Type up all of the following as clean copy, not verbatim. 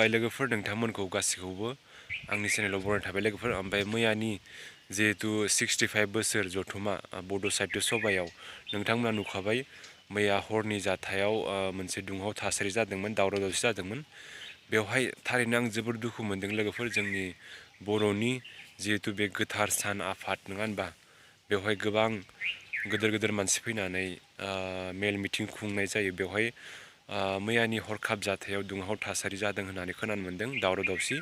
खुलुमबाय लोगोफोर नोंथांमोनखौ गासिखौबो आंनि चेनेलाव बरायनाय थाबाय लोगोफोर। ओमफ्राय मैयानि जिहेतु 65 बोसोर जथुमा बड' साहित्य सभायाव नोंथांमोना नुखाबाय मैया हरनि जाथायाव मोनसे दुंहाव थासारि जादोंमोन, दावराव दावसि जादोंमोन। बेवहाय थारैनो आं जोबोर दुखु मोनदों लोगोफोर। जोंनि बर'नि जिहेतु बे गोथार सान आफाद नङा होनबा, बेवहाय गोबां गोदोर गोदोर मानसि फैनानै मेल मिटिं खुंनाय जायो। बेवहाय मैयानि हरखाब जाथायाव दुंहाव थासारि जादों होननानै खोनानो मोन्दों, दावराव दावसि।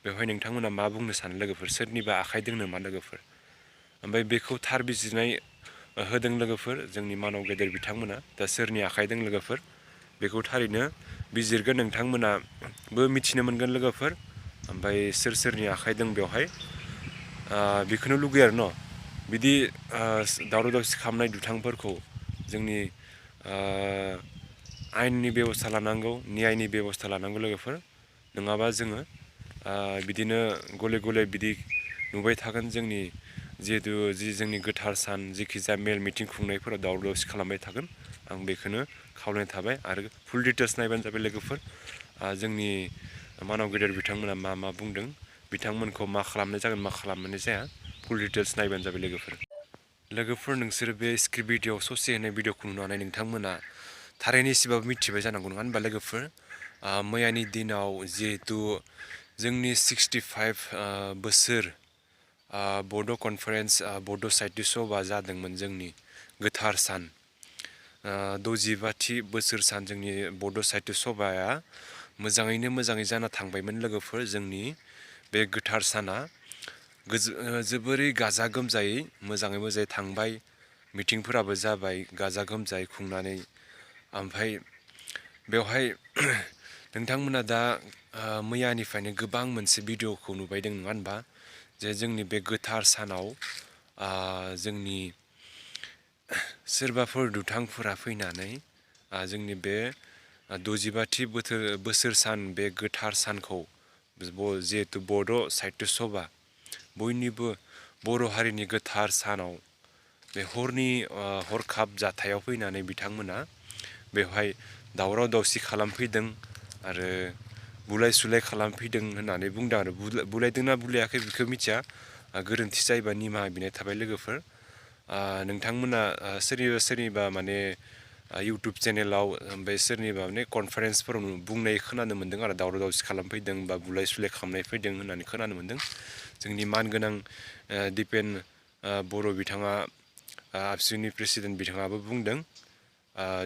बेवहाय नोंथांमोना मा बुंनो सानो लोगोफोर? सोरनिबा आखाइ दं नामा लोगोफोर? ओमफ्राय बेखौ थार बिजिरनाय होदों लोगोफोर जोंनि मानव गेदेर बिथांमोना। दा सोरनि आखाइ दं लोगोफोर बेखौ थारैनो बिजिरगोन, नोंथांमोनाबो मिथिनो मोनगोन लोगोफोर। ओमफ्राय सोरनि आखाइ दं बेवहाय बेखौनो लुगैयो आरो न' बिदि दावराव दावसि खालामनाय दुथांफोरखौ जोंनि आयेननि बेब'स्था लानांगौ, न्यायनि बेब'स्था लानांगौ लोगोफोर। नङाबा जोङो बिदिनो गले गले बिदि नुबाय थागोन। जोंनि जिहेतु जोंनि गोथार सान जिखिजाया मेल मिटिं खुंनायफोराव दावराव दावसि खालामबाय थागोन। आं बेखौनो खावलायनाय थाबाय। आरो फुल डिटेल्स नायबानो जाबाय लोगोफोर जोंनि मानव गेदेर बिथांमोना मा मा बुंदों, बिथांमोनखौ मा खालामनाय जागोन मा खालामनाय जाया, फुल डिटेल्स नायबानो जाबाय लोगोफोर नोंसोर बे स्क्रिप्ट भिडिअ ससे होनाय भिडिअखौ नुनानै नोंथांमोना थारैनो एसेबाबो मिथिबाय जानांगौ नङा होनबा लोगोफोर। मैयानि दिनाव जिहेतु जोंनि 65 बोसोर बड' कनफारेन्स बड' साहित्य सभा जादोंमोन, जोंनि गोथार सान 65थि बोसोर सान जोंनि बड' साहित्य सभाया मोजाङै जाना थांबायमोन लोगोफोर। जोंनि बे गोथार साना जोबोरै गाजा गोमजायै मोजाङै थांबाय। मिटिंफोराबो जाबाय गाजा गोमजायै खुंनानै। ओमफ्राय बेवहाय नोंथांमोना दा मैयानिफ्रायनो गोबां मोनसे भिडिअखौ नुबायदों नङा होनबा, जे जोंनि बे गोथार सानाव जोंनि सोरबाफोर दुथांफोरा फैनानै जोंनि बे 65थि बोसोर सान बे गोथार सानखौ जिहेतु बड' साहित्य सभा बयनिबो बर' हारिनि गोथार सानाव बे हरखाब जाथायाव फैनानै बिथांमोना बेवहाय दावराव दावसि खालामफैदों आरो बुलाय सुलाय खालामफैदों होननानै बुंदों। आरो बुलायदोंना बुलायाखै बेखौ मिथिया, गोरोन्थि जायोबा निमाहा बिनाय थाबाय लोगोफोर। नोंथांमोना सोरनिबा माने इउटुब चेनेलाव ओमफ्राय सोरनिबा माने कनफारेन्सफोराव बुंनाय खोनानो मोन्दों आरो दावराव दावसि खालामफैदों बा बुलाय सुलाय खालामनाय फैदों होननानै खोनानो मोन्दों। जोंनि मानगोनां दिपेन बर' बिथाङा आबसुनि प्रेसिडेन्ट बिथाङाबो बुंदों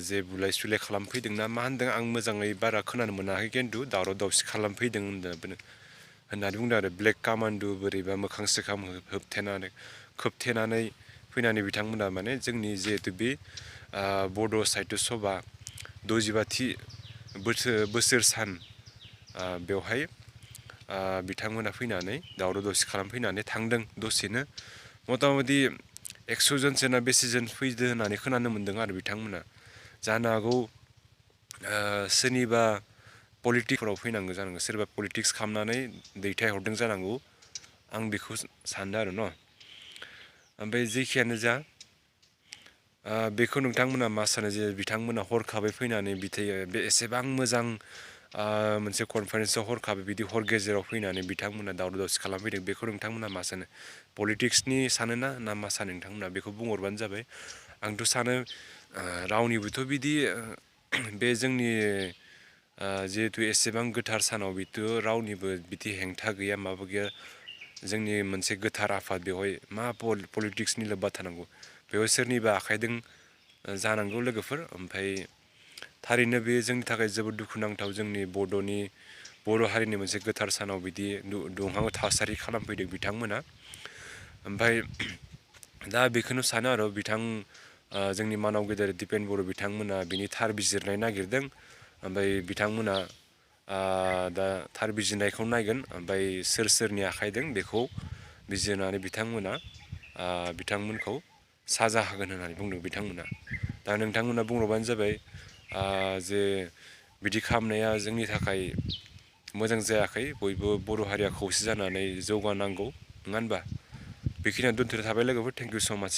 जे बुलाय सुलाय खालामफैदों ना मा होनदों आं मोजाङै बारा खोनानो मोनाखै, खिन्थु दावराव दावसि खालामफैदों होननानै बुंदों आरो ब्लेक कामान्डु बोरैबा मोखां सोखां खोबथेनानै फैनानै बिथांमोना माने जोंनि जिहेतु बे बड' साहित्य सभा 65थि बोसोर सान बेवहाय बिथांमोना फैनानै दावराव दावसि खालामफैनानै थांदों। दसेनो मथा मथि 100 जनसो ना बेसेजोन फैदो होननानै खोनानो मोन्दों आरो बिथांमोना। जानो हागौ सोरनिबा पलिटिक्सफोराव फैनांगौ जानांगौ, सोरबा पलिटिक्स खालामनानै दैथायहरदों जानांगौ, आं बेखौ सानदों आरो न'। ओमफ्राय जेखियानो जा बेखौ नोंथांमोना मा सानो जे बिथांमोना हरखाबै फैनानै बे एसेबां मोजां मोनसे कनफारेन्सआव हरखाबै बिदि हर गेजेराव फैनानै बिथांमोना दावराव दावसि खालामफैदों, बेखौ नोंथांमोना मा सानो? पलिटिक्सनि सानोना ना मा सानो नोंथांमोना? बेखौ बुंहरबानो जाबाय। आंथ' सानो रावनिबोथ' बिदि बे जोंनि जिहेतु एसेबां गोथार सानाव बिथ' रावनिबो बिदि हेंथा गैया, माबा गैया। जोंनि मोनसे गोथार आफाद, बेवहाय मा पलिटिक्सनि लोब्बा थानांगौ? बेवहाय सोरनिबा आखाइदों जानांगौ लोगोफोर। ओमफ्राय थारैनो बे जोंनि थाखाय जोबोद दुखुनांथाव, जोंनि बर' हारिनि मोनसे गोथार सानाव बिदि दुंहाव थासारि खालामफैदों बिथांमोना। ओमफ्राय दा बेखौनो सानो आरो जोंनि मानव गेदेर दिपेन बर' बिथांमोना बिनि थार बिजिरनाय नागिरदों। ओमफ्राय बिथांमोना दा थार बिजिरनायखौ नायगोन, ओमफ्राय सोरनि आखाइ दं बेखौ बिजिरनानै बिथांमोनखौ साजा होगोन होननानै बुंदों बिथांमोना। दा नोंथांमोना बुंहरबानो जाबाय जे बिदि खालामनाया जोंनि थाखाय मोजां जायाखै। बयबो बर' हारिया खौसे जानानै जौगानांगौ नङा होनबा? बेखिनियाव दोनथ'नाय थाबाय लोगोफोर। थेंक इउ स' माच।